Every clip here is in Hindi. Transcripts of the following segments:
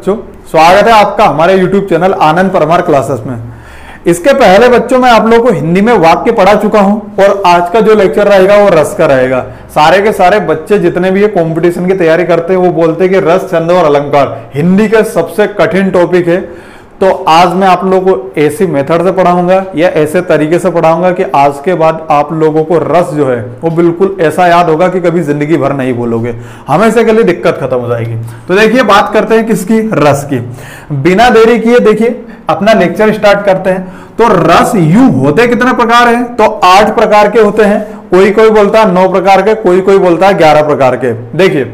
बच्चों, स्वागत है आपका हमारे YouTube चैनल आनंद परमार क्लासेस में। इसके पहले बच्चों मैं आप लोगों को हिंदी में वाक्य पढ़ा चुका हूं और आज का जो लेक्चर रहेगा वो रस का रहेगा। सारे के सारे बच्चे जितने भी ये कंपटीशन की तैयारी करते हैं वो बोलते हैं कि रस, छंद और अलंकार हिंदी का सबसे कठिन टॉपिक है। तो आज मैं आप लोगों को ऐसी मेथड से पढ़ाऊंगा या ऐसे तरीके से पढ़ाऊंगा कि आज के बाद आप लोगों को रस जो है वो बिल्कुल ऐसा याद होगा कि कभी जिंदगी भर नहीं भूलोगे, हमेशा के लिए दिक्कत खत्म हो जाएगी। तो देखिए बात करते हैं किसकी, रस की। बिना देरी किए देखिए अपना लेक्चर स्टार्ट करते हैं। तो रस यूं होते कितने प्रकार हैं? तो 8 प्रकार के होते हैं। कोई कोई बोलता है 9 प्रकार के, कोई कोई बोलता है 11 प्रकार के। देखिए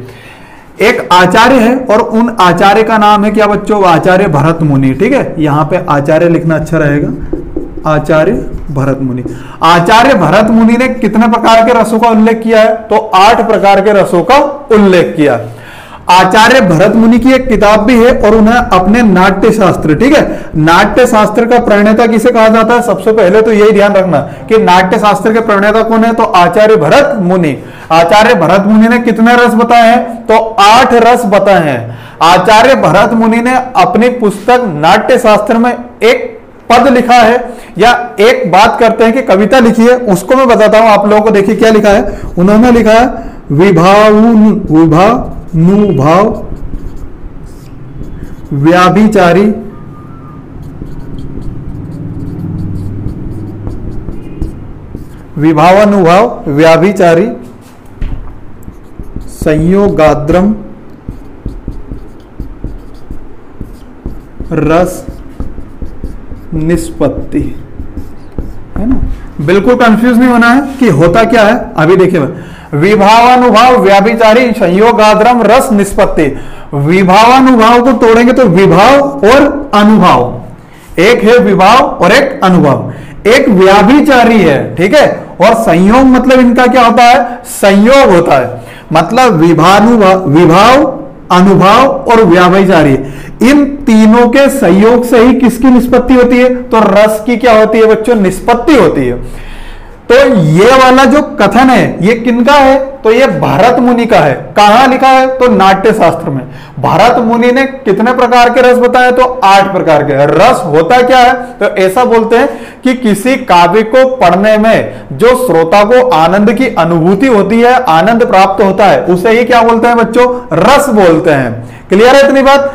एक आचार्य है और उन आचार्य का नाम है क्या बच्चों? आचार्य भरत मुनि। ठीक है, यहां पे आचार्य लिखना अच्छा रहेगा, आचार्य भरत मुनि। आचार्य भरत मुनि ने कितने प्रकार के रसों का उल्लेख किया है? तो 8 प्रकार के रसों का उल्लेख किया। आचार्य भरत मुनि की एक किताब भी है और उन्हें अपने नाट्य शास्त्र, ठीक है, नाट्य शास्त्र का प्रणेता किसे कहा जाता है? सबसे पहले तो यही ध्यान रखना कि नाट्य शास्त्र के प्रणेता कौन है? तो आचार्य भरत मुनि। आचार्य भरत मुनि ने कितने रस बताए हैं? तो 8 रस बताए हैं। आचार्य भरत मुनि ने अपनी पुस्तक नाट्य शास्त्र में एक पद लिखा है या एक बात करते हैं कि कविता लिखी है, उसको मैं बताता हूं आप लोगों को। देखिए क्या लिखा है, उन्होंने लिखा है विभावानुभाव व्याभिचारी विभावानुभाव व्याभिचारी संयोगाद्रम रस निष्पत्ति, है ना। बिल्कुल कंफ्यूज नहीं होना है कि होता क्या है। अभी देखिए विभावानुभाव व्याभिचारी संयोगाद्रम रस निष्पत्ति। विभावानुभाव को तोड़ेंगे तो विभाव और अनुभाव, एक है विभाव और एक अनुभाव। एक व्याभिचारी है, ठीक है, और संयोग मतलब इनका क्या होता है? संयोग होता है। मतलब विभाव, अनुभाव और व्याभिचारी, इन तीनों के संयोग से ही किसकी निष्पत्ति होती है? तो रस की क्या होती है बच्चों? निष्पत्ति होती है। तो ये वाला जो कथन है ये किनका है? तो ये भरत मुनि का है। कहां लिखा है? तो नाट्य शास्त्र में। भरत मुनि ने कितने प्रकार के रस बताए? तो 8 प्रकार के। रस होता क्या है? तो ऐसा बोलते हैं कि किसी काव्य को पढ़ने में जो श्रोता को आनंद की अनुभूति होती है, आनंद प्राप्त होता है, उसे ही क्या बोलते हैं बच्चों? रस बोलते हैं। क्लियर है इतनी बात?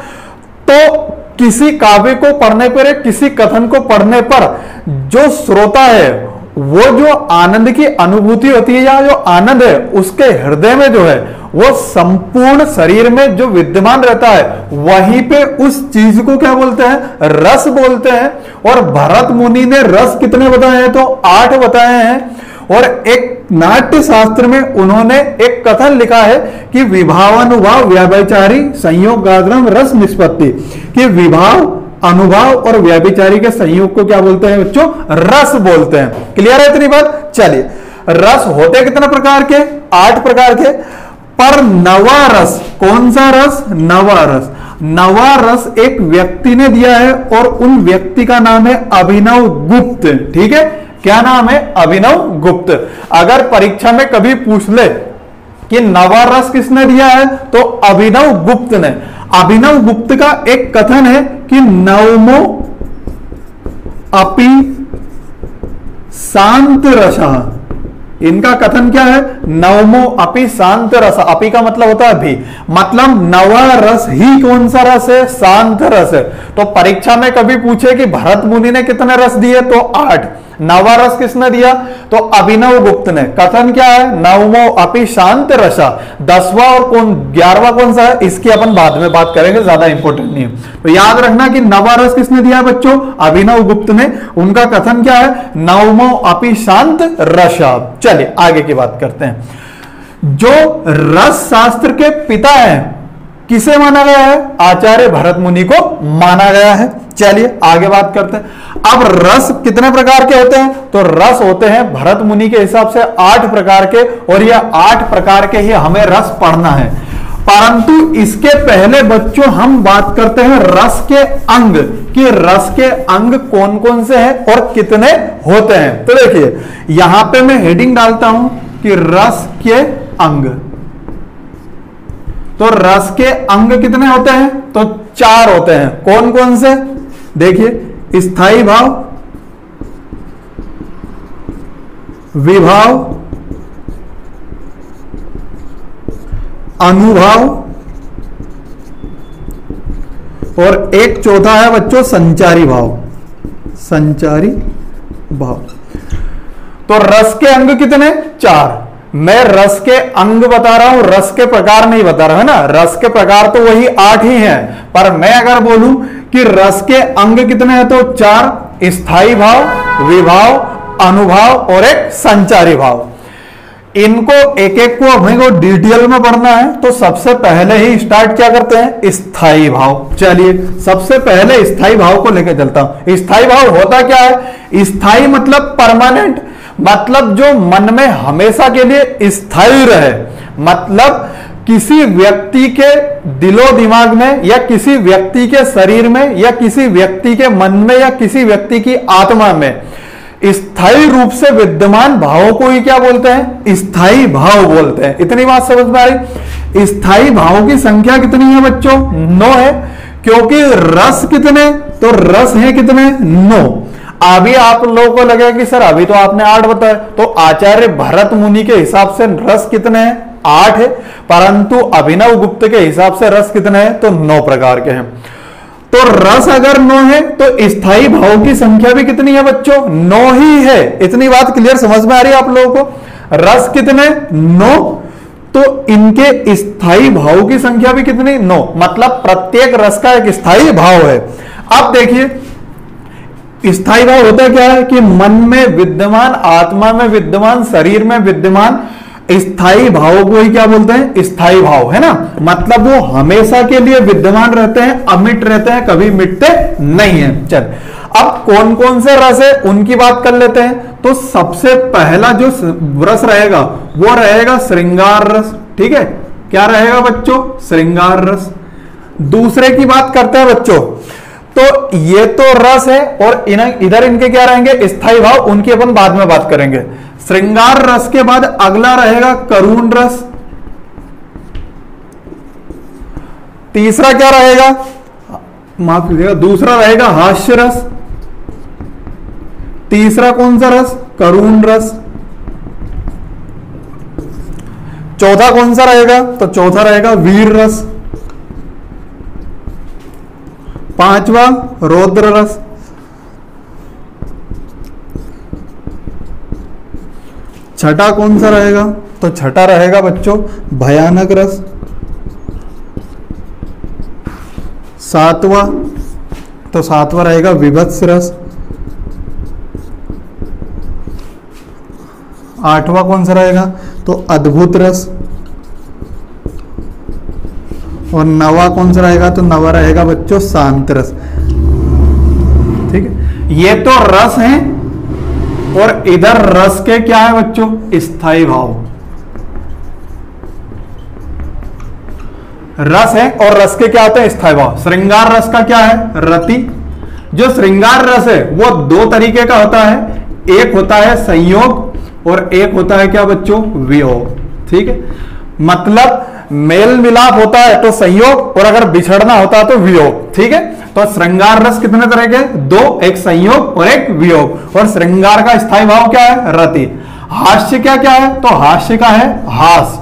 तो किसी काव्य को पढ़ने पर, किसी कथन को पढ़ने पर जो श्रोता है वो जो आनंद की अनुभूति होती है या जो आनंद है उसके हृदय में जो है वो संपूर्ण शरीर में जो विद्यमान रहता है, वहीं पे उस चीज को क्या बोलते हैं? रस बोलते हैं। और भरत मुनि ने रस कितने बताए हैं? तो 8 बताए हैं। और एक नाट्य शास्त्र में उन्होंने एक कथन लिखा है कि विभावानुभाव व्याभिचारी संयोगाद्रम रस निष्पत्ति, कि विभाव, अनुभाव और व्याभिचारी के संयोग को क्या बोलते हैं बच्चों? रस बोलते हैं। क्लियर है इतनी बात? चलिए, रस होते कितने प्रकार के? 8 प्रकार के। पर नवा रस, कौन सा रस? नवा रस। नवा रस एक व्यक्ति ने दिया है और उन व्यक्ति का नाम है अभिनव गुप्त। ठीक है, क्या नाम है? अभिनव गुप्त। अगर परीक्षा में कभी पूछ ले कि नवा रस किसने दिया है, तो अभिनव गुप्त ने। अभिनव गुप्त का एक कथन है कि नवमो अपि शांत रसः। इनका कथन क्या है? नवमो अपि शांत रस। अपि का मतलब होता है भी, मतलब नवा रस ही कौन सा रस है? शांत रस है। तो परीक्षा में कभी पूछे कि भरत मुनि ने कितने रस दिए, तो 8। नवा रस किसने दिया? तो अभिनव गुप्त ने। कथन क्या है? नवमो अपि शांत रसा। 10वां और 11वां कौन सा है, इसकी अपन बाद में बात करेंगे, ज्यादा इंपॉर्टेंट नहीं है। तो याद रखना कि नवा रस किसने दिया बच्चों? अभिनव गुप्त ने। उनका कथन क्या है? नवमो अपि शांत रसा। चलिए आगे की बात करते हैं। जो रस शास्त्र के पिता हैं किसे माना गया है? आचार्य भरत मुनि को माना गया है। चलिए आगे बात करते हैं। अब रस कितने प्रकार के होते हैं? तो रस होते हैं भरत मुनि के हिसाब से 8 प्रकार के, और ये 8 प्रकार के ही हमें रस पढ़ना है। परंतु इसके पहले बच्चों हम बात करते हैं रस के अंग, कि रस के अंग कौन कौन से हैं और कितने होते हैं। तो देखिए यहां पे मैं हेडिंग डालता हूं कि रस के अंग। तो रस के अंग कितने होते हैं? तो 4 होते हैं। कौन कौन से? देखिए, स्थायी भाव, विभाव, अनुभाव और एक चौथा है बच्चों संचारी भाव। संचारी भाव। तो रस के अंग कितने? 4। मैं रस के अंग बता रहा हूं, रस के प्रकार नहीं बता रहा है ना। रस के प्रकार तो वही 8 ही हैं, पर मैं अगर बोलूं कि रस के अंग कितने हैं तो 4, स्थायी भाव, विभाव, अनुभाव और एक संचारी भाव। इनको एक एक को हमें को डिटेल में पढ़ना है, तो सबसे पहले ही स्टार्ट क्या करते हैं? स्थायी भाव। चलिए सबसे पहले स्थायी भाव को लेकर चलता हूं। स्थायी भाव होता क्या है? स्थायी मतलब परमानेंट, मतलब जो मन में हमेशा के लिए स्थायी रहे। मतलब किसी व्यक्ति के दिलो दिमाग में या किसी व्यक्ति के शरीर में या किसी व्यक्ति के मन में या किसी व्यक्ति की आत्मा में स्थायी रूप से विद्यमान भावों को ही क्या बोलते हैं? स्थायी भाव बोलते हैं। इतनी बात समझ में आ रही? स्थायी भावों की संख्या कितनी है बच्चों? 9 है। क्योंकि रस कितने? तो रस है कितने? 9। अभी आप लोगों को लगेगा कि सर अभी तो आपने 8 बताया, तो आचार्य भरत मुनि के हिसाब से रस कितने हैं? 8 है। परंतु अभिनव गुप्त के हिसाब से रस कितने हैं? तो 9 प्रकार के हैं। तो रस अगर 9 है तो स्थायी भाव की संख्या भी कितनी है बच्चों? 9 ही है। इतनी बात क्लियर समझ में आ रही है आप लोगों को? रस कितने? 9। तो इनके स्थायी भाव की संख्या भी कितनी? 9। मतलब प्रत्येक रस का एक स्थायी भाव है। अब देखिए, स्थायी भाव होता क्या है? कि मन में विद्यमान, आत्मा में विद्यमान, शरीर में विद्यमान स्थायी भाव को ही क्या बोलते हैं? स्थायी भाव, है ना। मतलब वो हमेशा के लिए विद्यमान रहते हैं, अमिट रहते हैं, कभी मिटते नहीं है। चल, अब कौन कौन से रस है उनकी बात कर लेते हैं। तो सबसे पहला जो रस रहेगा वो रहेगा श्रृंगार रस। ठीक है, क्या रहेगा बच्चों? श्रृंगार रस। दूसरे की बात करते हैं बच्चों, तो ये तो रस है और इधर इनके क्या रहेंगे? स्थायी भाव। उनकी अपन बाद में बात करेंगे। श्रृंगार रस के बाद अगला रहेगा करुण रस। तीसरा क्या रहेगा? माफ कीजिएगा, दूसरा रहेगा हास्य रस। तीसरा कौन सा रस? करुण रस। चौथा कौन सा रहेगा? तो चौथा रहेगा वीर रस। पांचवा रौद्र रस। छठा कौन सा रहेगा? तो छठा रहेगा बच्चों भयानक रस। सातवां, तो सातवां रहेगा विभत्स रस। आठवां कौन सा रहेगा? तो अद्भुत रस। और नवा कौन सा रहेगा? तो नवा रहेगा बच्चों शांत रस। ठीक है, ये तो रस हैं और इधर रस के क्या है बच्चों? स्थायी भाव। रस है और रस के क्या होते हैं? स्थायी भाव। श्रृंगार रस का क्या है? रति। जो श्रृंगार रस है वो 2 तरीके का होता है। एक होता है संयोग और एक होता है क्या बच्चों? वियोग। ठीक है, मतलब मेल मिलाप होता है तो संयोग और अगर बिछड़ना होता है तो वियोग। ठीक है, तो श्रृंगार रस कितने तरह के? 2, एक संयोग और एक वियोग। और श्रृंगार का स्थायी भाव क्या है? रति। हास्य क्या क्या है? तो हास्य का है हास।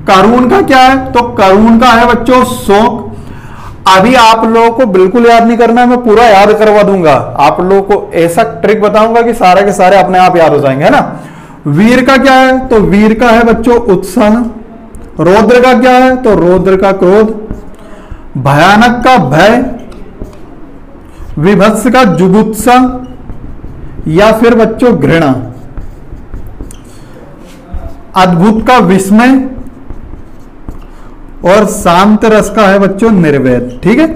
करुण का क्या है? तो करुण का है बच्चों शोक। अभी आप लोगों को बिल्कुल याद नहीं करना है, मैं पूरा याद करवा दूंगा। आप लोगों को ऐसा ट्रिक बताऊंगा कि सारे के सारे अपने आप याद हो जाएंगे, है ना। वीर का क्या है? तो वीर का है बच्चों उत्साह। रौद्र का क्या है? तो रौद्र का क्रोध। भयानक का भय। विभत्स का जुगुप्सा या फिर बच्चों घृणा। अद्भुत का विस्मय और शांत रस का है बच्चों निर्वेद। ठीक है,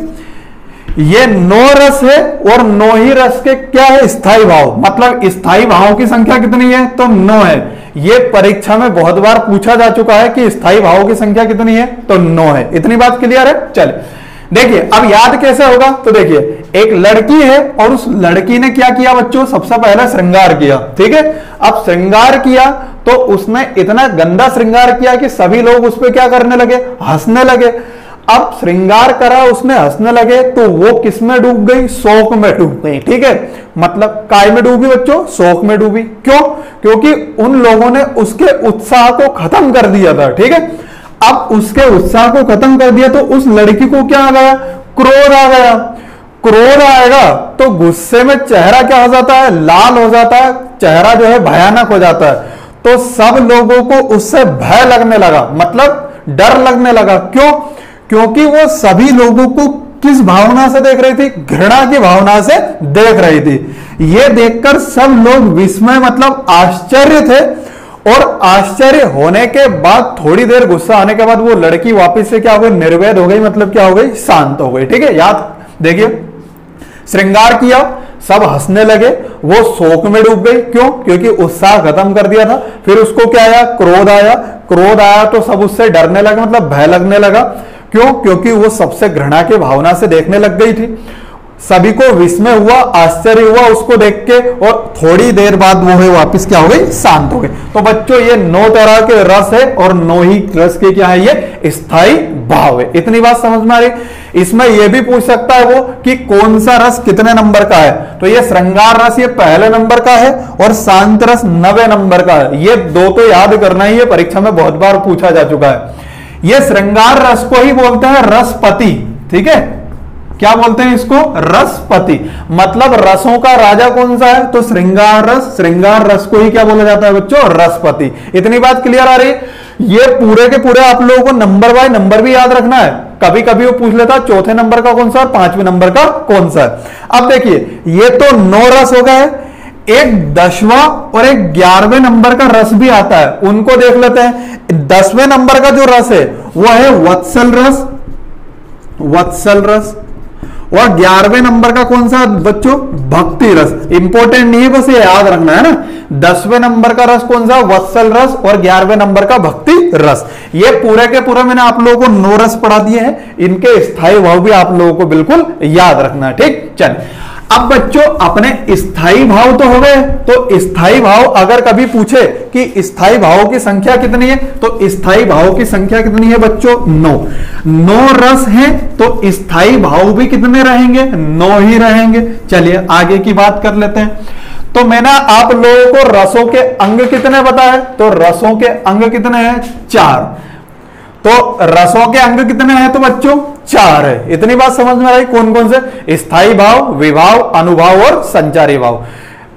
ये 9 रस है और 9 ही रस के क्या है? स्थायी भाव। मतलब स्थायी भावों की संख्या कितनी है? तो 9 है। ये परीक्षा में बहुत बार पूछा जा चुका है कि स्थायी भावों की संख्या कितनी है? तो 9 है। इतनी बात क्लियर है। चलिए देखिए, अब याद कैसे होगा? तो देखिए, एक लड़की है और उस लड़की ने क्या किया बच्चों? सबसे पहले श्रृंगार किया। ठीक है, अब श्रृंगार किया तो उसने इतना गंदा श्रृंगार किया कि सभी लोग उस पर क्या करने लगे? हंसने लगे। अब श्रृंगार करा, उसने हंसने लगे, तो वो किस में डूब गई? शोक में डूब गई। ठीक है, मतलब काय में डूबी बच्चों? शोक में डूबी। क्यों? क्योंकि उन लोगों ने उसके उत्साह को खत्म कर दिया था। ठीक है, अब उसके उत्साह को खत्म कर दिया तो उस लड़की को क्या आ गया? क्रोध आ गया। क्रोध आएगा तो गुस्से में चेहरा क्या हो जाता है? लाल हो जाता है, चेहरा जो है भयानक हो जाता है। तो सब लोगों को उससे भय लगने लगा, मतलब डर लगने लगा। क्यों? क्योंकि वो सभी लोगों को किस भावना से देख रही थी? घृणा की भावना से देख रही थी। ये देखकर सब लोग विस्मय मतलब आश्चर्य थे, और आश्चर्य होने के बाद थोड़ी देर गुस्सा आने के बाद वो लड़की वापस से क्या हो गई? निर्वेद हो गई, मतलब क्या हो गई? शांत हो गई। ठीक है, याद देखिए, श्रृंगार किया, सब हंसने लगे, वो शोक में डूब गई। क्यों? क्योंकि उत्साह खत्म कर दिया था। फिर उसको क्या आया? क्रोध आया। क्रोध आया तो सब उससे डरने लगे, मतलब भय लगने लगा। क्यों? क्योंकि वो सबसे घृणा की भावना से देखने लग गई थी। सभी को विस्मय हुआ, आश्चर्य हुआ उसको देख के, और थोड़ी देर बाद वो है वापस क्या हो गई? शांत हो गई। तो बच्चों ये 9 तरह के रस है, और 9 ही रस के क्या है? ये स्थायी भाव है। इतनी बात समझ में आ रही? इसमें यह भी पूछ सकता है वो कि कौन सा रस कितने नंबर का है। तो ये श्रृंगार रस ये पहले नंबर का है, और शांत रस 9वें नंबर का है। ये दो तो याद करना ही है, परीक्षा में बहुत बार पूछा जा चुका है। ये श्रृंगार रस को ही बोलते हैं रसपति। ठीक है, क्या बोलते हैं इसको? रसपति। मतलब रसों का राजा कौन सा है? तो श्रृंगार रस। श्रृंगार रस को ही क्या बोला जाता है बच्चों? रसपति। इतनी बात क्लियर आ रही? ये पूरे के पूरे आप लोगों को नंबर बाय नंबर भी याद रखना है। कभी कभी वो पूछ लेता चौथे नंबर का कौन सा और 5वें नंबर का कौन सा है। अब देखिए, ये तो 9 रस हो गए, एक 10वां और एक 11वें नंबर का रस भी आता है, उनको देख लेते हैं। 10वें नंबर का जो रस है वो है वत्सल रस। वत्सल रस। और 11वें नंबर का कौन सा बच्चों? भक्ति रस। इंपॉर्टेंट नहीं है, बस ये याद रखना है ना। 10वें नंबर का रस कौन सा? वत्सल रस। और 11वें नंबर का भक्ति रस। ये पूरे के पूरे मैंने आप लोगों को 9 रस पढ़ा दिए हैं। इनके स्थायी भाव भी आप लोगों को बिल्कुल याद रखना है। ठीक, चलिए अब बच्चों अपने स्थायी भाव तो हो गए। तो स्थायी भाव अगर कभी पूछे कि स्थायी भावों की संख्या कितनी है, तो स्थायी भावों की संख्या कितनी है बच्चों? 9 रस हैं, तो स्थायी भाव भी कितने रहेंगे? 9 ही रहेंगे। चलिए आगे की बात कर लेते हैं। तो मैंने आप लोगों को रसों के अंग कितने बताए? तो रसों के अंग कितने हैं? 4। तो रसों के अंग कितने हैं? तो बच्चों 4 है। इतनी बात समझ में आई? कौन कौन से? स्थायी भाव, विभाव, अनुभाव और संचारी भाव।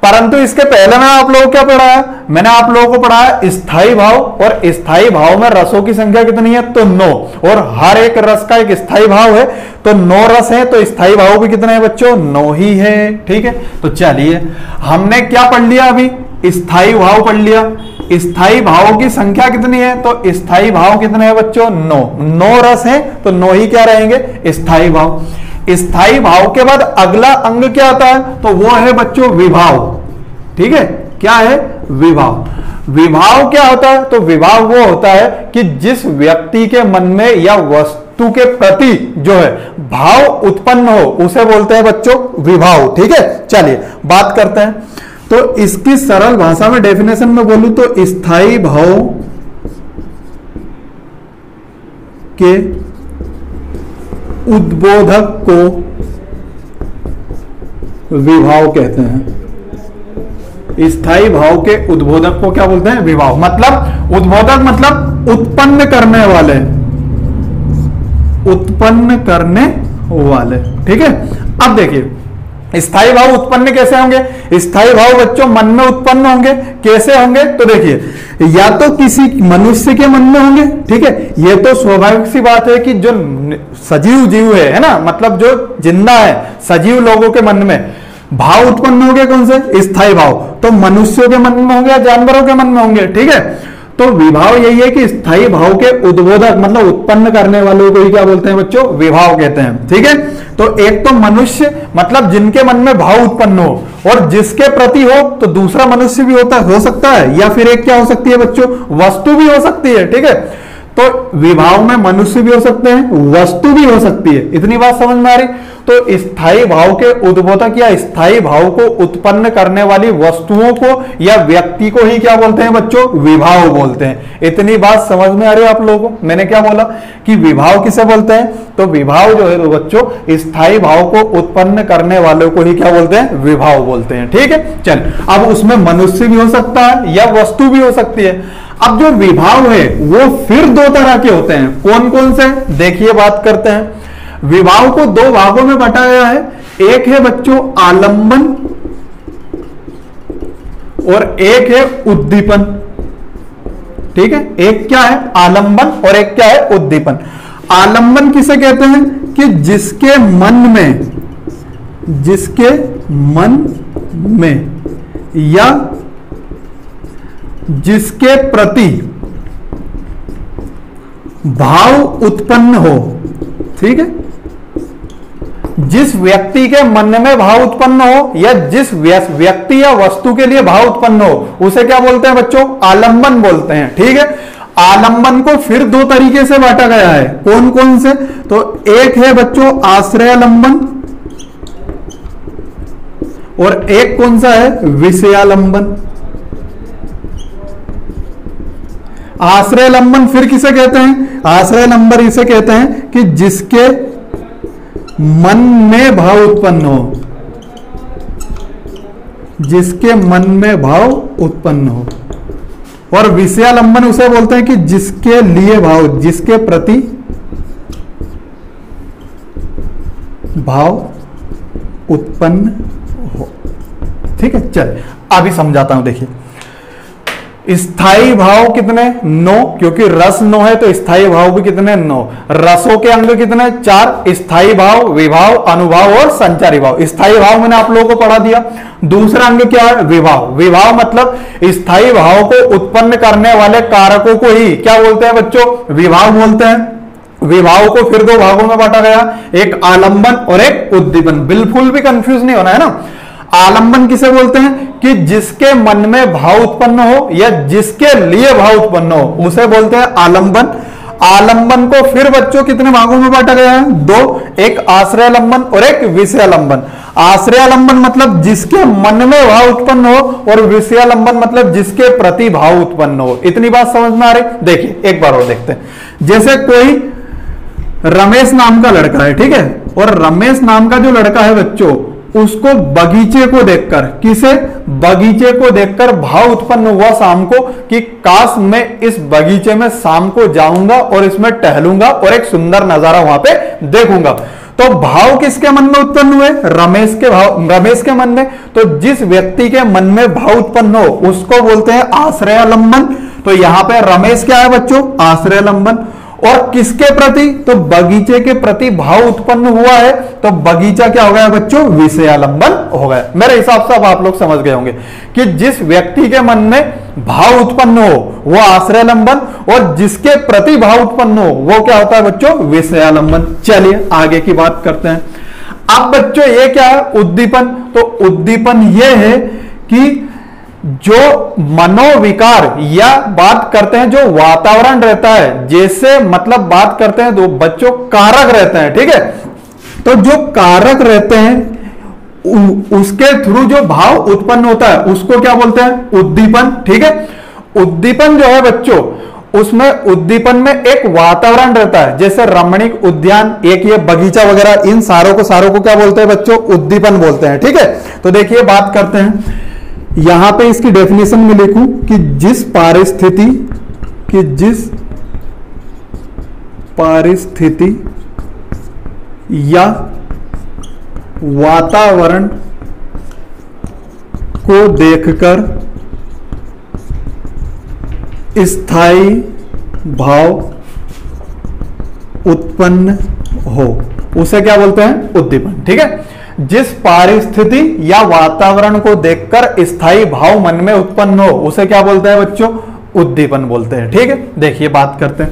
परंतु इसके पहले मैं आप लोगों को क्या पढ़ाया? मैंने आप लोगों को पढ़ाया स्थायी भाव, और स्थायी भाव में रसों की संख्या कितनी है? तो 9, और हर एक रस का एक स्थायी भाव है। तो 9 रस है, तो स्थायी भाव भी कितने हैं बच्चों? 9 ही है। ठीक है, तो चलिए हमने क्या पढ़ लिया अभी? स्थायी भाव पढ़ लिया। स्थायी भावों की संख्या कितनी है? तो स्थायी भाव कितने हैं बच्चों? 9 रस है, तो 9 ही क्या रहेंगे? स्थायी भाव। स्थायी भाव के बाद अगला अंग क्या आता है? तो वो है बच्चों विभाव। ठीक है, क्या है? विभाव। विभाव क्या होता है? तो विभाव वो होता है कि जिस व्यक्ति के मन में या वस्तु के प्रति जो है भाव उत्पन्न हो, उसे बोलते हैं बच्चों विभाव। ठीक है, चलिए बात करते हैं। तो इसकी सरल भाषा में डेफिनेशन में बोलूं तो स्थायी भाव के उद्बोधक को विभाव कहते हैं। स्थायी भाव के उद्बोधक को क्या बोलते हैं? विभाव। मतलब उद्बोधक मतलब उत्पन्न करने वाले, उत्पन्न करने वाले। ठीक है, अब देखिए स्थायी भाव उत्पन्न कैसे होंगे? स्थायी भाव बच्चों मन में उत्पन्न होंगे। कैसे होंगे? तो देखिए, या तो किसी मनुष्य के मन में होंगे। ठीक है, ये तो स्वाभाविक सी बात है कि जो सजीव जीव है ना, मतलब जो जिंदा है, सजीव लोगों के मन में भाव उत्पन्न होंगे। कौन से? स्थायी भाव। तो मनुष्यों के मन में होंगे या जानवरों के मन में होंगे। ठीक है, तो विभाव यही है कि स्थायी भाव के उद्बोधक मतलब उत्पन्न करने वालों को ही क्या बोलते हैं बच्चों? विभाव कहते हैं। ठीक है, तो एक तो मनुष्य मतलब जिनके मन में भाव उत्पन्न हो, और जिसके प्रति हो, तो दूसरा मनुष्य भी हो सकता है, या फिर एक क्या हो सकती है बच्चों? वस्तु भी हो सकती है। ठीक है, तो विभाव में मनुष्य भी हो सकते हैं, वस्तु भी हो सकती है। इतनी बात समझ में आ रही। तो स्थायी भाव के उद्बोधक या स्थायी भाव को उत्पन्न करने वाली वस्तुओं को या व्यक्ति को ही क्या बोलते हैं बच्चों? विभाव बोलते हैं। इतनी बात समझ में आ रही है आप लोगों को? मैंने क्या बोला कि विभाव किसे बोलते हैं? तो विभाव जो है बच्चों स्थायी भाव को उत्पन्न करने वालों को ही क्या बोलते हैं? विभाव बोलते हैं। ठीक है, चल अब उसमें मनुष्य भी हो सकता है या वस्तु भी हो सकती है। अब जो विभाव है वो फिर दो तरह के होते हैं। कौन कौन से? देखिए बात करते हैं। विभाव को दो भागों में बांटा गया है। एक है बच्चों आलंबन और एक है उद्दीपन। ठीक है, एक क्या है? आलंबन और एक क्या है? उद्दीपन। आलंबन किसे कहते हैं? कि जिसके मन में या जिसके प्रति भाव उत्पन्न हो। ठीक है, जिस व्यक्ति के मन में भाव उत्पन्न हो या जिस व्यक्ति या वस्तु के लिए भाव उत्पन्न हो उसे क्या बोलते हैं बच्चों? आलंबन बोलते हैं। ठीक है, आलंबन को फिर दो तरीके से बांटा गया है। कौन कौन से? तो एक है बच्चों आश्रयालंबन और एक कौन सा है? विषयालंबन। आश्रयालंबन फिर किसे कहते हैं? आश्रयालंबन इसे कहते हैं कि जिसके मन में भाव उत्पन्न हो, जिसके मन में भाव उत्पन्न हो। और विषयालंबन उसे बोलते हैं कि जिसके लिए भाव, जिसके प्रति भाव उत्पन्न हो। ठीक है, चल अभी समझाता हूं। देखिए स्थायी भाव कितने? 9, क्योंकि रस 9 है तो स्थायी भाव भी कितने? 9। रसों के अंग कितने? 4। स्थायी भाव, विभाव, अनुभाव और संचारी भाव। स्थायी भाव मैंने आप लोगों को पढ़ा दिया। दूसरा अंग क्या है? विभाव। विभाव मतलब स्थायी भाव को उत्पन्न करने वाले कारकों को ही क्या बोलते हैं बच्चों? विभाव बोलते हैं। विभाव को फिर दो भागों में बांटा गया, एक आलंबन और एक उद्दीपन। बिल्कुल भी कंफ्यूज नहीं होना है ना। आलंबन किसे बोलते हैं? कि जिसके मन में भाव उत्पन्न हो या जिसके लिए भाव उत्पन्न हो उसे बोलते हैं आलंबन। आलंबन को फिर बच्चों कितने भागों में बांटा गया है? 2, एक आश्रयालंबन और एक विषयालंबन। आश्रयालंबन मतलब जिसके मन में भाव उत्पन्न हो और विषयालंबन मतलब जिसके प्रति भाव उत्पन्न हो। इतनी बात समझ में आ रही? देखिए एक बार और देखते हैं। जैसे कोई रमेश नाम का लड़का है, ठीक है, और रमेश नाम का जो लड़का है बच्चों उसको बगीचे को देखकर, किसे? बगीचे को देखकर भाव उत्पन्न हुआ शाम को कि काश मैं इस बगीचे में शाम को जाऊंगा और इसमें टहलूंगा और एक सुंदर नजारा वहां पे देखूंगा। तो भाव किसके मन में उत्पन्न हुए? रमेश के मन में। तो जिस व्यक्ति के मन में भाव उत्पन्न हो उसको बोलते हैं आश्रयालंबन। तो यहां पे रमेश क्या है बच्चों? आश्रयालंबन। और किसके प्रति? तो बगीचे के प्रति भाव उत्पन्न हुआ है तो बगीचा क्या हो गया बच्चों? विषयालंबन हो गया। मेरे हिसाब से अब आप लोग समझ गए होंगे कि जिस व्यक्ति के मन में भाव उत्पन्न हो वो आश्रयालंबन और जिसके प्रति भाव उत्पन्न हो वो क्या होता है बच्चों? विषयालंबन। चलिए आगे की बात करते हैं। अब बच्चों ये क्या है? उद्दीपन। तो उद्दीपन ये है कि जो मनोविकार या बात करते हैं जो वातावरण रहता है, जैसे मतलब बात करते हैं तो बच्चों कारक रहते हैं। ठीक है, तो जो कारक रहते हैं उसके थ्रू जो भाव उत्पन्न होता है उसको क्या बोलते हैं? उद्दीपन। ठीक है, उद्दीपन जो है बच्चों उसमें उद्दीपन में एक वातावरण रहता है, जैसे रमणीक उद्यान, एक ये बगीचा वगैरह, इन सारों को क्या बोलते हैं बच्चों? उद्दीपन बोलते हैं। ठीक है, तो देखिए बात करते हैं। यहां पे इसकी डेफिनेशन में लिखूं कि जिस पारिस्थिति या वातावरण को देखकर स्थायी भाव उत्पन्न हो उसे क्या बोलते हैं? उद्दीपन। ठीक है, जिस पारिस्थिति या वातावरण को देखकर स्थायी भाव मन में उत्पन्न हो उसे क्या बोलते हैं बच्चों? उद्दीपन बोलते हैं। ठीक है, देखिए बात करते हैं।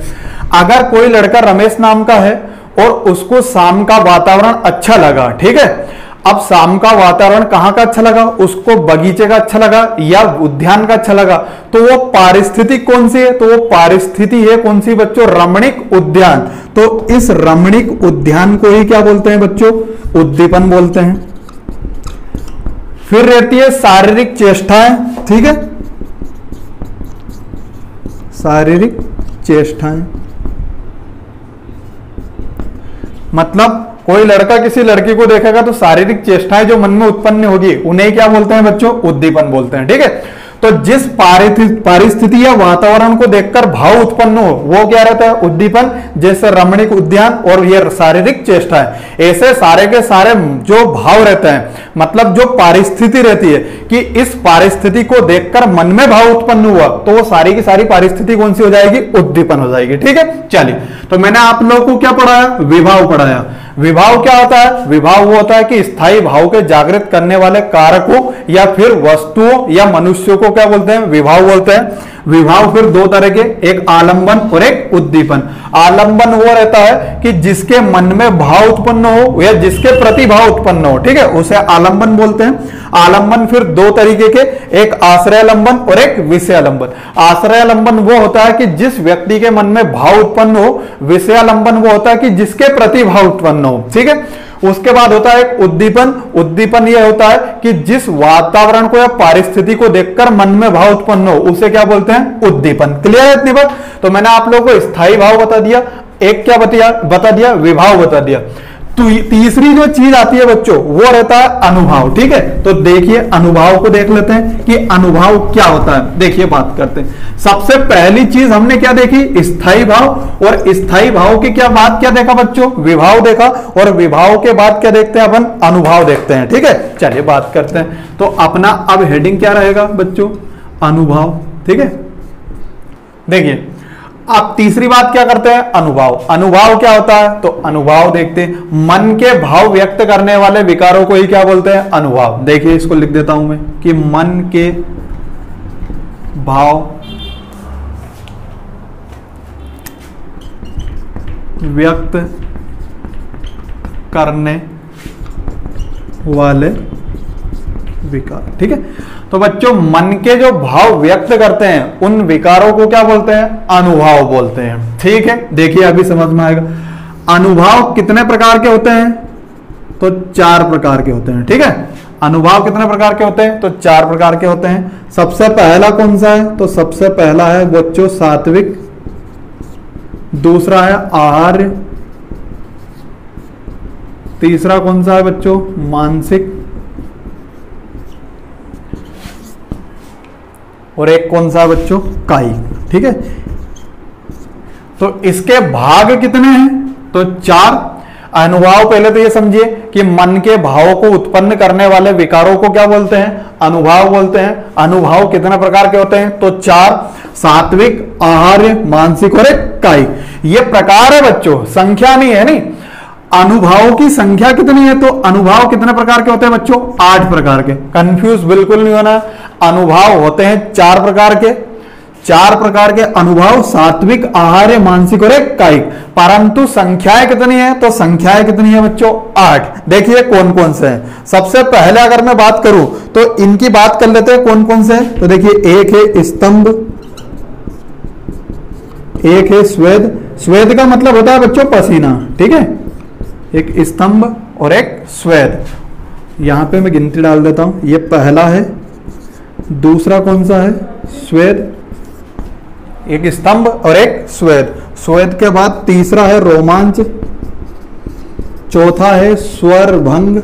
अगर कोई लड़का रमेश नाम का है और उसको शाम का वातावरण अच्छा लगा, ठीक है, अब शाम का वातावरण कहाँ का अच्छा लगा, उसको बगीचे का अच्छा लगा या उद्यान का अच्छा लगा, तो वो पारिस्थिति कौन सी है, तो वो पारिस्थिति है कौन सी बच्चों, रमणीक उद्यान। तो इस रमणीक उद्यान को ही क्या बोलते हैं बच्चों, उद्दीपन बोलते हैं। फिर रहती है शारीरिक चेष्टाएं, ठीक है, शारीरिक चेष्टाएं मतलब कोई लड़का किसी लड़की को देखेगा तो शारीरिक चेष्टाएं जो मन में उत्पन्न होगी उन्हें क्या बोलते हैं बच्चों, उद्दीपन बोलते हैं। ठीक है, तो जिस परिस्थिति या वातावरण को देखकर भाव उत्पन्न हो वो क्या रहता है, उद्दीपन। जैसे रमणीक उद्यान और ये शारीरिक चेष्टाएं, ऐसे सारे के सारे जो भाव रहते हैं, मतलब जो परिस्थिति रहती है कि इस परिस्थिति को देखकर मन में भाव उत्पन्न हुआ, तो वो सारी की सारी परिस्थिति कौन सी हो जाएगी, उद्दीपन हो जाएगी। ठीक है, चलिए, तो मैंने आप लोगों को क्या पढ़ाया, विभाव पढ़ाया। विभाव क्या होता है, विभाव वो होता है कि स्थायी भाव के जागृत करने वाले कारकों या फिर वस्तुओं या मनुष्यों को क्या बोलते हैं, विभाव बोलते हैं। विभाव फिर दो तरह के, एक आलंबन और एक उद्दीपन। आलंबन वो रहता है कि जिसके मन में भाव उत्पन्न हो या जिसके प्रति भाव उत्पन्न हो, ठीक है, उसे आलंबन बोलते हैं। आलंबन फिर दो तरीके के, एक आश्रयालंबन और एक विषयालंबन। आश्रयालंबन वो होता है कि जिस व्यक्ति के मन में भाव उत्पन्न हो, विषयालंबन वो होता है कि जिसके प्रति भाव उत्पन्न हो। ठीक है, उसके बाद होता है एक उद्दीपन। उद्दीपन यह होता है कि जिस वातावरण को या परिस्थिति को देखकर मन में भाव उत्पन्न हो उसे क्या बोलते हैं, उद्दीपन। क्लियर है इतनी बात? तो मैंने आप लोगों को स्थायी भाव बता दिया, एक क्या बता दिया, विभाव बता दिया। तो तीसरी जो चीज आती है बच्चों वो रहता है अनुभव। ठीक है, तो देखिए अनुभव को देख लेते हैं कि अनुभव क्या होता है। देखिए बात करते हैं। सबसे पहली चीज हमने क्या देखी, स्थायी भाव, और स्थायी भाव की क्या बात क्या देखा बच्चों, विभाव देखा, और विभाव के बाद क्या देखते हैं अपन, अनुभव देखते हैं। ठीक है, चलिए बात करते हैं। तो अपना अब हेडिंग क्या रहेगा बच्चों, अनुभव। ठीक है, देखिए अब तीसरी बात क्या करते हैं, अनुभव। अनुभव क्या होता है, तो अनुभव देखते हैं, मन के भाव व्यक्त करने वाले विकारों को ही क्या बोलते हैं, अनुभव। देखिए इसको लिख देता हूं मैं कि मन के भाव व्यक्त करने वाले विकार। ठीक है, तो बच्चों मन के जो भाव व्यक्त करते हैं उन विकारों को क्या बोलते हैं, अनुभव बोलते हैं। ठीक है, देखिए अभी समझ में आएगा। अनुभव कितने प्रकार के होते हैं, तो 4 प्रकार के होते हैं। ठीक है, अनुभव कितने प्रकार के होते हैं, तो 4 प्रकार के होते हैं। सबसे पहला कौन सा है, तो सबसे पहला है बच्चों सात्विक, दूसरा है आहार्य, तीसरा कौन सा है बच्चों, मानसिक, और एक कौन सा है बच्चों, कायिक। ठीक है, तो इसके भाग कितने हैं, तो 4। अनुभव पहले तो ये समझिए कि मन के भावों को उत्पन्न करने वाले विकारों को क्या बोलते हैं, अनुभव बोलते हैं। अनुभव कितने प्रकार के होते हैं, तो 4, सात्विक, आहार्य, मानसिक और एक कायिक। ये प्रकार है बच्चों, संख्या नहीं है। नहीं, अनुभव की संख्या कितनी है, तो अनुभव कितने प्रकार के होते हैं बच्चों, 8 प्रकार के। कंफ्यूज बिल्कुल नहीं होना। अनुभव होते हैं 4 प्रकार के, 4 प्रकार के अनुभव, सात्विक, आहार्य, मानसिक और एक कायिक। परंतु संख्याएं कितनी है, तो संख्याएं कितनी है बच्चों, 8। देखिए कौन कौन से हैं। सबसे पहले अगर मैं बात करूं तो इनकी बात कर लेते हैं कौन कौन से। तो देखिए एक है स्तंभ, एक है स्वेद। स्वेद का मतलब होता है बच्चों पसीना। ठीक है, एक स्तंभ और एक स्वेद। यहां पे मैं गिनती डाल देता हूं, ये पहला है, दूसरा कौन सा है, स्वेद, एक स्तंभ और एक स्वेद। स्वेद के बाद तीसरा है रोमांच, चौथा है स्वर भंग,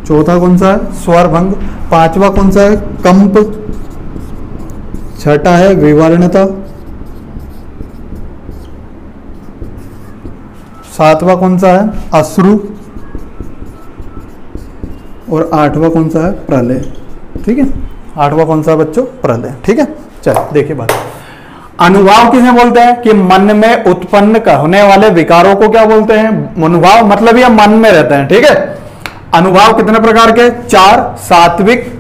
चौथा कौन सा है, स्वर भंग। पांचवा कौन सा है, कंप, छठा है विवर्णता, सातवां कौन सा है, अश्रु, और 8वां कौन सा है, प्रलय। ठीक है, 8वां कौन सा है बच्चों, प्रलय। ठीक है, चलो देखिए बात। अनुभव किसे बोलते हैं, कि मन में उत्पन्न होने वाले विकारों को क्या बोलते हैं, अनुभव। मतलब ये मन में रहते हैं। ठीक है, अनुभव कितने प्रकार के, 4, सात्विक,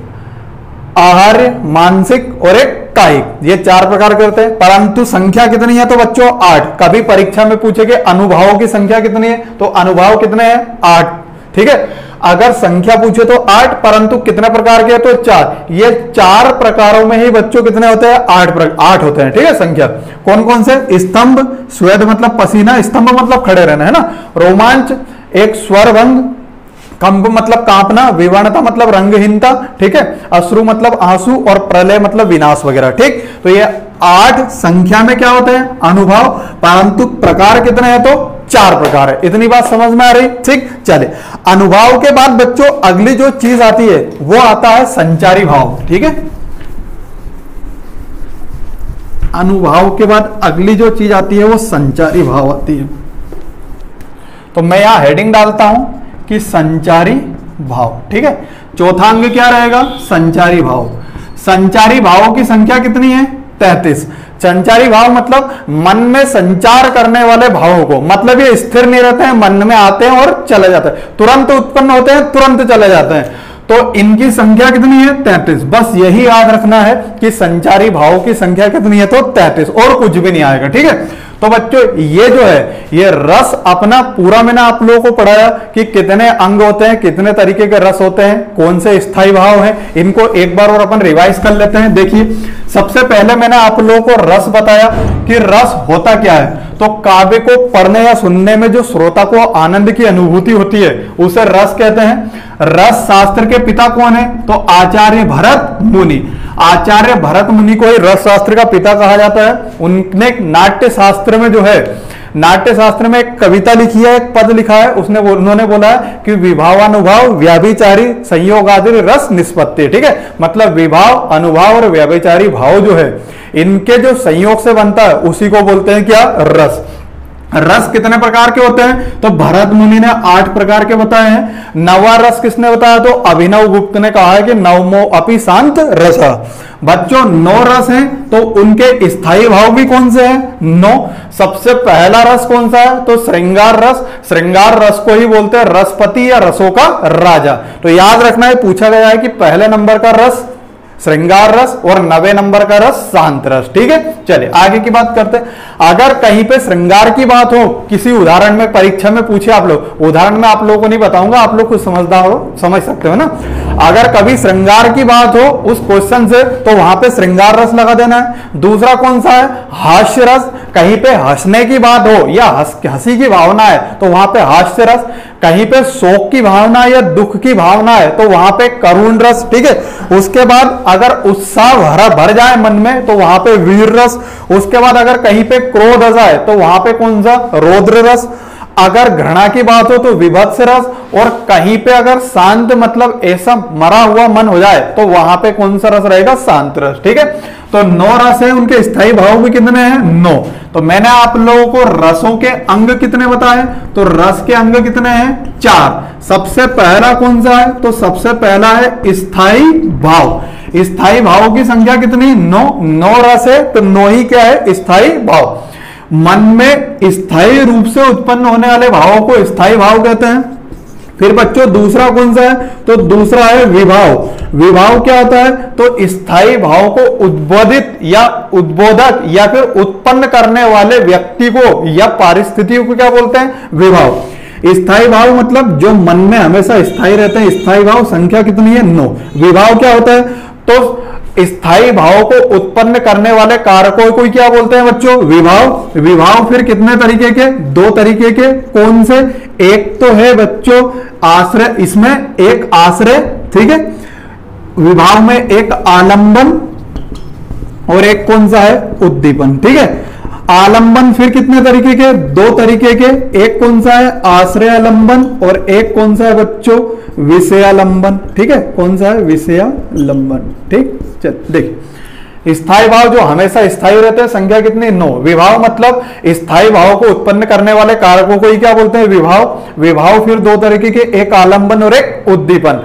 आहार्य, मानसिक और एक साप्ताहिक, ये 4 प्रकार करते हैं। परंतु संख्या कितनी है तो बच्चों 8। कभी परीक्षा में पूछेगे अनुभावों की संख्या कितनी है तो अनुभाव कितने हैं 8, ठीक है। अगर संख्या पूछे तो 8, परंतु कितने प्रकार के तो 4। ये 4 प्रकारों में ही बच्चों कितने होते हैं 8 होते हैं, ठीक है। संख्या कौन कौन से, स्तंभ, स्वेद मतलब पसीना, स्तंभ मतलब खड़े रहना है ना, रोमांच एक स्वरभंग, कंप मतलब कांपना, विवरणता मतलब रंगहीनता, ठीक है, अश्रु मतलब आंसू और प्रलय मतलब विनाश वगैरह, ठीक। तो ये 8 संख्या में क्या होते हैं अनुभाव, परंतु प्रकार कितने हैं तो 4 प्रकार है। इतनी बात समझ में आ रही, ठीक। चले अनुभाव के बाद बच्चों अगली जो चीज आती है वो आता है संचारी भाव, ठीक है। अनुभाव के बाद अगली जो चीज आती है वो संचारी भाव आती है। तो मैं यहां हेडिंग डालता हूं कि संचारी भाव, ठीक है। चौथा अंग क्या रहेगा संचारी भाव। संचारी भावों की संख्या कितनी है 33। संचारी भाव मतलब मन में संचार करने वाले भावों को, मतलब ये स्थिर नहीं रहते हैं, मन में आते हैं और चले जाते हैं, तुरंत उत्पन्न होते हैं तुरंत चले जाते हैं। तो इनकी संख्या कितनी है 33। बस यही याद रखना है कि संचारी भावों की संख्या कितनी है तो 33, और कुछ भी नहीं आएगा, ठीक है। तो बच्चों ये जो है ये रस अपना पूरा मैंने आप लोगों को पढ़ाया कि कितने अंग होते हैं, कितने तरीके के रस होते हैं, कौन से स्थायी भाव हैं, इनको एक बार और अपन रिवाइज कर लेते हैं। देखिए सबसे पहले मैंने आप लोगों को रस बताया कि रस होता क्या है। तो काव्य को पढ़ने या सुनने में जो श्रोता को आनंद की अनुभूति होती है उसे रस कहते हैं। रस शास्त्र के पिता कौन है तो आचार्य भरत मुनि। आचार्य भरत मुनि को ही रस शास्त्र का पिता कहा जाता है। उनने नाट्य शास्त्र में जो है, नाट्य शास्त्र में एक कविता लिखी है, एक पद लिखा है, उन्होंने बोला है कि विभावानुभाव व्याभिचारी संयोगादि रस निष्पत्ति, ठीक है। मतलब विभाव अनुभाव और व्याभिचारी भाव जो है इनके जो संयोग से बनता है उसी को बोलते हैं क्या रस। रस कितने प्रकार के होते हैं तो भरत मुनि ने 8 प्रकार के बताए हैं। नवा रस किसने बताया तो अभिनव गुप्त ने कहा है कि नवमो अपि शांत रस। बच्चों 9 रस हैं तो उनके स्थायी भाव भी कौन से हैं 9। सबसे पहला रस कौन सा है तो श्रृंगार रस। श्रृंगार रस को ही बोलते हैं रसपति या रसों का राजा। तो याद रखना है, पूछा गया है कि पहले नंबर का रस श्रृंगार रस और 9वें नंबर का रस शांत रस, ठीक है। चलिए आगे की बात करते हैं। अगर कहीं पे श्रृंगार की बात हो, किसी उदाहरण में परीक्षा में पूछे आप लोग, उदाहरण में आप लोगों को नहीं बताऊंगा, आप लोग कुछ समझदार हो समझ सकते हो ना। अगर कभी श्रृंगार की बात हो उस क्वेश्चन से तो वहां पे श्रृंगार रस लगा देना है। दूसरा कौन सा है हास्य रस। कहीं पे हंसने की बात हो या हंसी की भावना है तो वहां पे हास्य रस। कहीं पे शोक की भावना या दुख की भावना है तो वहां पे करुण रस, ठीक है। उसके बाद अगर उत्साह भर जाए मन में तो वहां पे वीर रस। उसके बाद अगर कहीं पे क्रोध आ जाए तो वहां पे कौन सा रौद्र रस। अगर घृणा की बात हो तो विभत्स रस। और कहीं पे अगर शांत मतलब ऐसा मरा हुआ मन हो जाए तो वहां पे कौन सा रस रहेगा शांत रस, ठीक है। तो 9 रस है, उनके स्थायी भाव भी कितने हैं 9। तो मैंने आप लोगों को रसों के अंग कितने बताए तो रस के अंग कितने हैं 4। सबसे पहला कौन सा है तो सबसे पहला है स्थायी भाव। स्थायी भाव की संख्या कितनी 9 रस है तो 9 ही क्या है स्थायी भाव। मन में स्थायी रूप से उत्पन्न होने वाले भावों को स्थायी भाव कहते हैं। फिर बच्चों दूसरा कौन सा है तो दूसरा है विभाव। विभाव क्या होता है तो स्थायी भाव को उद्बोधित या उद्बोधक या फिर उत्पन्न करने वाले व्यक्ति को या परिस्थितियों को क्या बोलते हैं विभाव। स्थायी भाव मतलब जो मन में हमेशा स्थायी रहते हैं। स्थायी भाव संख्या कितनी है 9। विभाव क्या होता है तो स्थायी भाव को उत्पन्न करने वाले कारकों को क्या बोलते हैं बच्चों विभाव। विभाव फिर कितने तरीके के 2 तरीके के, कौन से। एक तो है बच्चों आश्रय, इसमें एक आश्रय, ठीक है। विभाव में एक आलंबन और एक कौन सा है उद्दीपन, ठीक है। आलंबन फिर कितने तरीके के 2 तरीके के, एक कौन सा है आश्रयालंबन और एक कौन सा है बच्चों विषयालंबन, ठीक है। कौन सा है विषयालंबन, ठीक। चल देखिए स्थायी भाव जो हमेशा स्थायी रहते हैं संख्या कितनी 9। विभाव मतलब स्थायी भाव को उत्पन्न करने वाले कारकों को ही क्या बोलते हैं विभाव। विभाव फिर 2 तरीके के, एक आलंबन और एक उद्दीपन।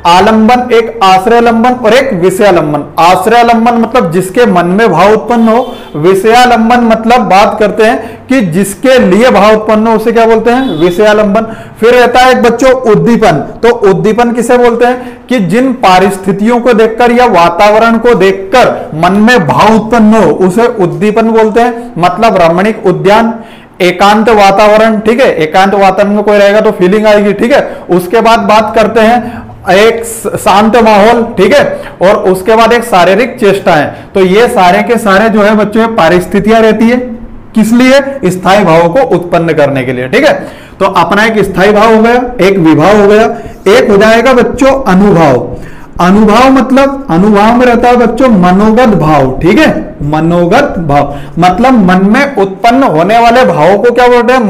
आलंबन, एक आश्रयालंबन और एक विषयालंबन। आश्रयालंबन मतलब जिसके मन में भाव उत्पन्न हो, विषयालंबन मतलब बात करते हैं कि जिसके लिए भाव उत्पन्न हो, उसे क्या बोलते हैं, विषयालंबन। फिर रहता है एक बच्चों उद्दीपन। तो उद्दीपन किसे बोलते हैं कि जिन परिस्थितियों को देखकर या वातावरण को देखकर मन में भाव उत्पन्न हो, उसे उद्दीपन बोलते हैं। मतलब रमणीक उद्यान, एकांत वातावरण, ठीक है, एकांत वातावरण में कोई रहेगा तो फीलिंग आएगी, ठीक है। उसके बाद बात करते हैं एक शांत माहौल, ठीक है, और उसके बाद एक शारीरिक चेष्टाएं। तो ये सारे के सारे जो है बच्चों परिस्थितियां रहती है, किस लिए, स्थायी भावों को उत्पन्न करने के लिए, ठीक है। तो अपना एक स्थायी भाव हो गया, एक विभाव हो गया, एक हो जाएगा बच्चों अनुभाव। अनुभाव मतलब अनुभाव में रहता है बच्चों मनोगत भाव, ठीक है, मनोगत भाव मतलब मन में उत्पन्न होने वाले भावों को क्या बोलते हैं,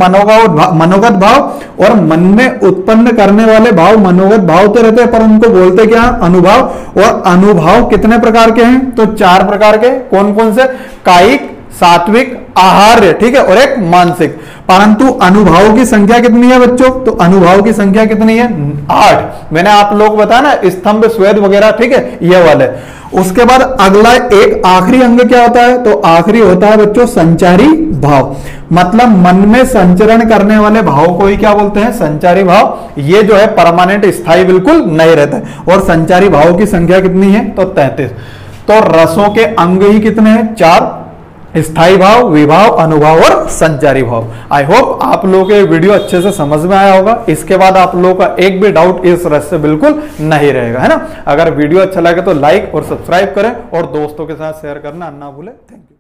मनोगत भाव। और मन में उत्पन्न करने वाले भाव मनोगत भाव तो रहते हैं, पर उनको बोलते क्या, अनुभाव। और अनुभाव कितने प्रकार के हैं, तो 4 प्रकार के। कौन कौन से, कायिक, सात्विक, आहार्य, ठीक है, और एक मानसिक। परंतु अनुभाव की संख्या कितनी है बच्चों, तो अनुभाव की संख्या कितनी है, 8। मैंने आप लोग बताया ना स्तंभ, स्वेद वगैरह, ठीक है, ये वाले। उसके बाद अगला एक आखिरी अंग क्या होता है, तो आखिरी होता है बच्चों संचारी भाव। मतलब मन में संचरण करने वाले भाव को ही क्या बोलते हैं, संचारी भाव। ये जो है परमानेंट, स्थायी बिल्कुल नहीं रहता है। और संचारी भाव की संख्या कितनी है, तो 33। तो रसों के अंग ही कितने हैं, 4, स्थायी भाव, विभाव, अनुभाव और संचारी भाव। आई होप आप लोगों को ये वीडियो अच्छे से समझ में आया होगा। इसके बाद आप लोगों का एक भी डाउट इस रस से बिल्कुल नहीं रहेगा, है ना। अगर वीडियो अच्छा लगे तो लाइक और सब्सक्राइब करें और दोस्तों के साथ शेयर करना ना भूलें। Thank you.